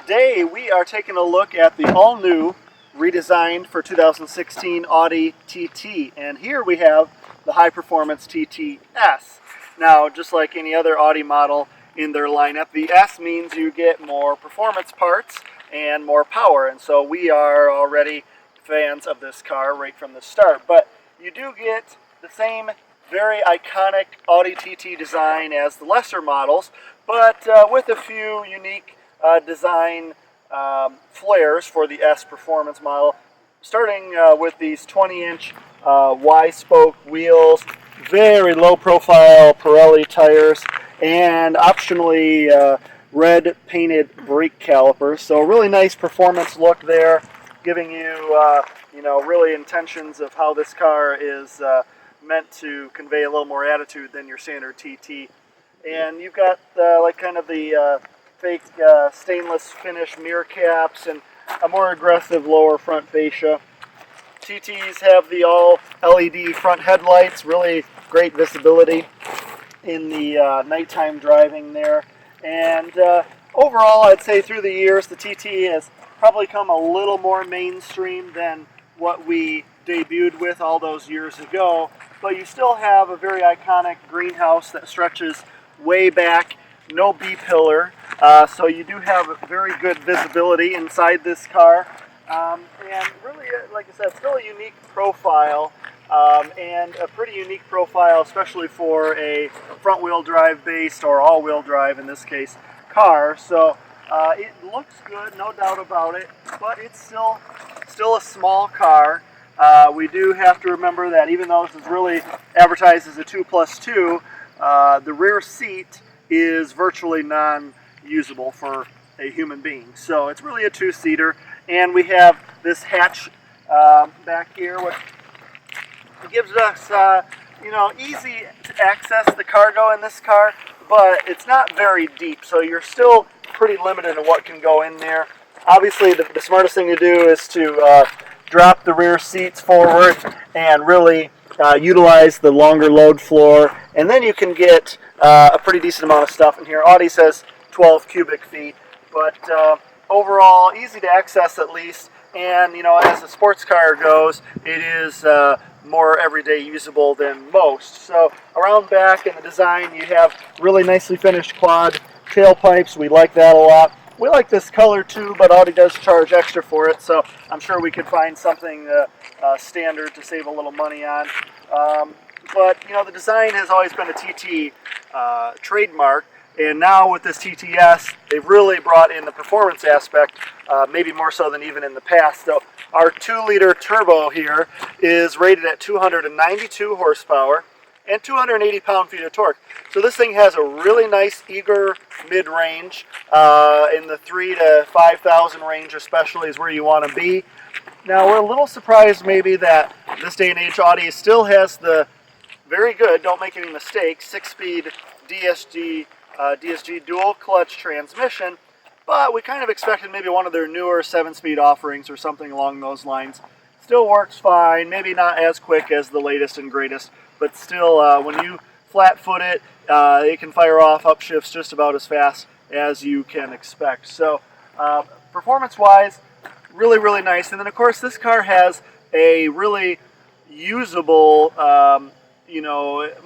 Today we are taking a look at the all-new, redesigned for 2016 Audi TT. And here we have the high-performance TTS. Now, just like any other Audi model in their lineup, the S means you get more performance parts and more power. And so we are already fans of this car right from the start. But you do get the same very iconic Audi TT design as the lesser models, but with a few unique design flares for the S performance model, starting with these 20-inch Y-spoke wheels, very low-profile Pirelli tires, and optionally red painted brake calipers. So a really nice performance look there, giving you really intentions of how this car is meant to convey a little more attitude than your standard TT. And you've got kind of the fake stainless finish mirror caps and a more aggressive lower front fascia. TTs have the all LED front headlights, really great visibility in the nighttime driving there. And overall, I'd say through the years, the TT has probably come a little more mainstream than what we debuted with all those years ago. But you still have a very iconic greenhouse that stretches way back, no B-pillar, so you do have very good visibility inside this car. And really, like I said, still a unique profile, and a pretty unique profile, especially for a front-wheel drive based, or all-wheel drive in this case, car. So it looks good, no doubt about it, but it's still a small car. We do have to remember that even though this is really advertised as a 2+2, the rear seat is virtually non-usable for a human being. So it's really a two-seater, and we have this hatch back here, which gives us easy to access the cargo in this car, but it's not very deep, so you're still pretty limited in what can go in there. Obviously, the smartest thing to do is to drop the rear seats forward and really utilize the longer load floor, and then you can get a pretty decent amount of stuff in here. Audi says 12 cubic feet, but overall easy to access at least, and as a sports car goes, it is more everyday usable than most. So around back in the design, you have really nicely finished quad tailpipes. We like that a lot. We like this color too, but Audi does charge extra for it, so I'm sure we could find something standard to save a little money on. But the design has always been a TT trademark, and now with this TTS, they've really brought in the performance aspect, maybe more so than even in the past. So our 2-liter turbo here is rated at 292 horsepower and 280 pound-feet of torque. So this thing has a really nice eager mid-range, in the 3,000 to 5,000 range especially is where you want to be. Now we're a little surprised maybe that this day and age Audi still has the very good, don't make any mistakes, 6-speed DSG dual clutch transmission, but we kind of expected maybe one of their newer 7-speed offerings or something along those lines. Still works fine, maybe not as quick as the latest and greatest, but still, when you flat-foot it, it can fire off upshifts just about as fast as you can expect. So, performance-wise, really, really nice. And then, of course, this car has a really usable,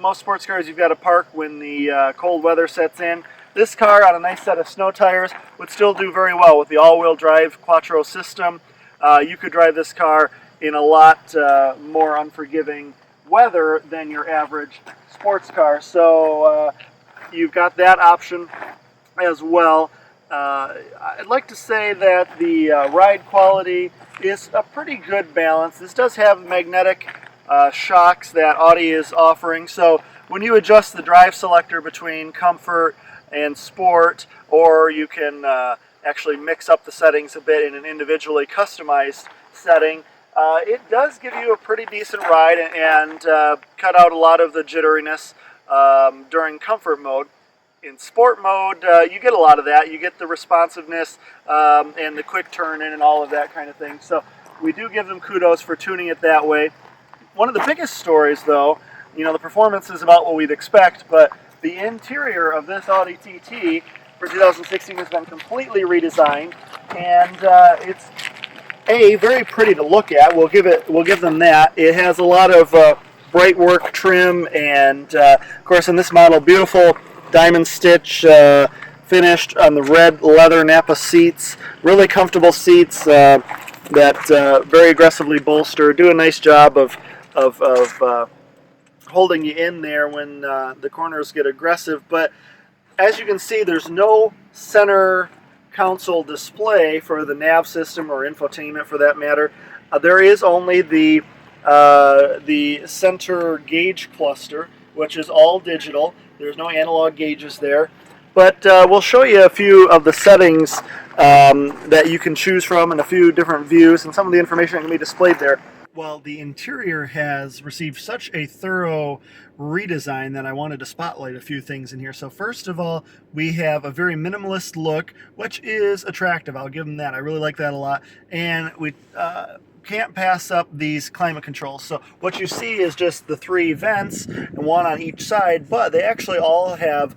most sports cars you've got to park when the cold weather sets in. This car on a nice set of snow tires would still do very well with the all-wheel drive Quattro system. You could drive this car in a lot more unforgiving weather than your average sports car. So you've got that option as well. I'd like to say that the ride quality is a pretty good balance. This does have magnetic shocks that Audi is offering. So when you adjust the drive selector between comfort and sport, or you can actually mix up the settings a bit in an individually customized setting, it does give you a pretty decent ride and cut out a lot of the jitteriness during comfort mode. In sport mode, you get a lot of that. You get the responsiveness and the quick turn in and all of that kind of thing. So we do give them kudos for tuning it that way. One of the biggest stories, though, the performance is about what we'd expect, but the interior of this Audi TT for 2016 has been completely redesigned, and it's very pretty to look at. We'll give them that. It has a lot of bright work trim, and of course in this model, beautiful diamond stitch finished on the red leather Napa seats. Really comfortable seats that very aggressively bolster. Do a nice job of holding you in there when the corners get aggressive. But as you can see, there's no center console display for the nav system or infotainment for that matter. There is only the center gauge cluster, which is all digital. There's no analog gauges there. But we'll show you a few of the settings that you can choose from and a few different views and some of the information that can be displayed there. Well, the interior has received such a thorough redesign that I wanted to spotlight a few things in here. So first of all, we have a very minimalist look, which is attractive. I'll give them that. I really like that a lot. And we can't pass up these climate controls. So what you see is just the 3 vents, and one on each side, but they actually all have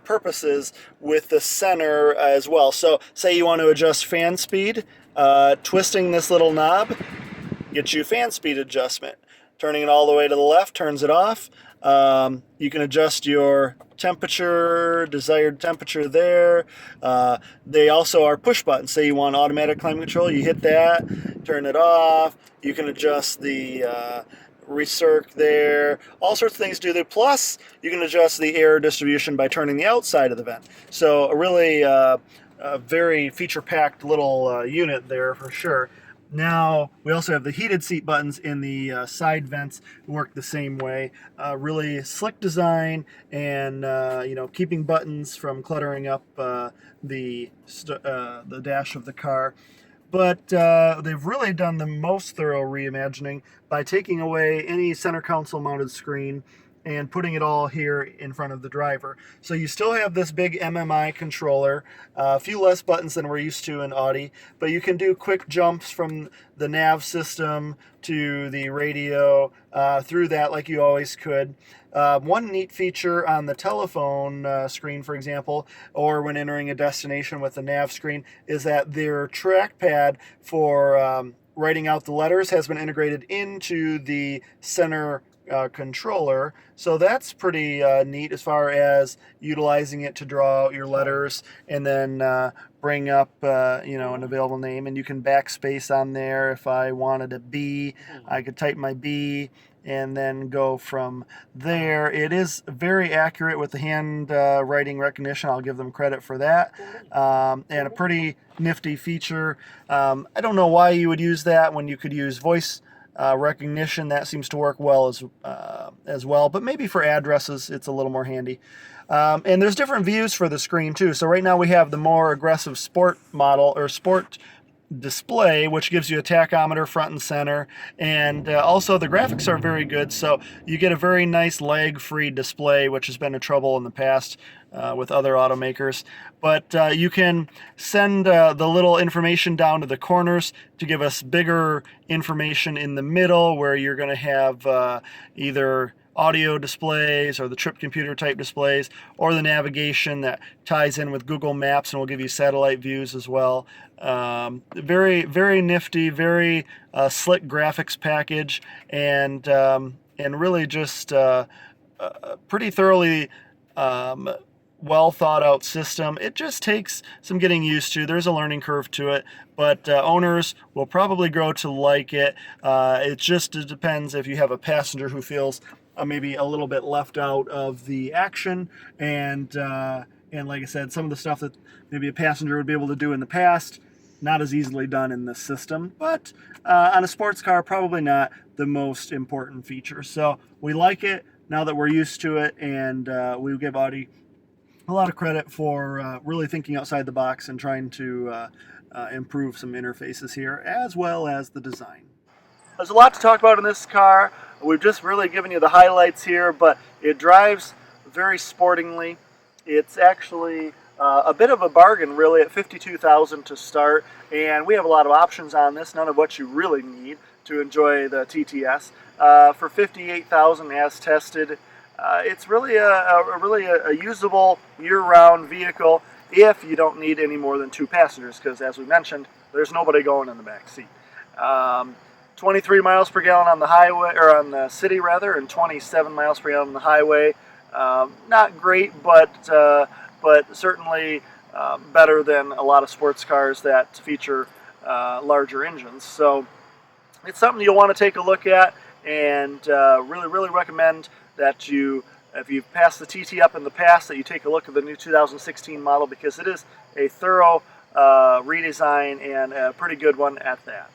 purposes with the center as well. So say you want to adjust fan speed, twisting this little knob gets you fan speed adjustment. Turning it all the way to the left turns it off. You can adjust your temperature, desired temperature there. They also are push buttons. Say you want automatic climate control, you hit that, turn it off. You can adjust the recirc there. All sorts of things to do there. Plus, you can adjust the air distribution by turning the outside of the vent. So a really very feature-packed little unit there for sure. Now, we also have the heated seat buttons in the side vents, work the same way. Really slick design, and keeping buttons from cluttering up the dash of the car. But they've really done the most thorough reimagining by taking away any center console mounted screen and putting it all here in front of the driver. So you still have this big MMI controller, a few less buttons than we're used to in Audi, but you can do quick jumps from the nav system to the radio through that like you always could. One neat feature on the telephone screen, for example, or when entering a destination with the nav screen, is that their trackpad for writing out the letters has been integrated into the center controller, so that's pretty neat as far as utilizing it to draw out your letters and then bring up an available name, and you can backspace on there. If I wanted a B, I could type my B and then go from there. It is very accurate with the hand writing recognition. I'll give them credit for that, and a pretty nifty feature. I don't know why you would use that when you could use voice recognition. That seems to work well as well, but maybe for addresses it's a little more handy. And there's different views for the screen too. So right now we have the more aggressive sport model, or sport display, which gives you a tachometer front and center, and also the graphics are very good, so you get a very nice lag-free display, which has been a trouble in the past with other automakers. But you can send the little information down to the corners to give us bigger information in the middle, where you're going to have either audio displays or the trip computer type displays, or the navigation that ties in with Google Maps and will give you satellite views as well. Very, very nifty, very slick graphics package, and really just pretty thoroughly well thought out system. It just takes some getting used to. There's a learning curve to it, but owners will probably grow to like it. It depends if you have a passenger who feels maybe a little bit left out of the action, and like I said, some of the stuff that maybe a passenger would be able to do in the past, not as easily done in this system. But on a sports car, probably not the most important feature. So we like it now that we're used to it, and we give Audi a lot of credit for really thinking outside the box and trying to improve some interfaces here, as well as the design. There's a lot to talk about in this car. We've just really given you the highlights here, but it drives very sportingly. It's actually a bit of a bargain, really, at $52,000 to start, and we have a lot of options on this, none of what you really need to enjoy the TTS. For $58,000 as tested, it's really a usable year-round vehicle, if you don't need any more than 2 passengers, because as we mentioned, there's nobody going in the back seat. 23 miles per gallon on the highway, or on the city rather, and 27 miles per gallon on the highway. Not great, but certainly better than a lot of sports cars that feature larger engines. So it's something you'll want to take a look at, and really recommend that you, if you've passed the TT up in the past, that you take a look at the new 2016 model, because it is a thorough redesign, and a pretty good one at that.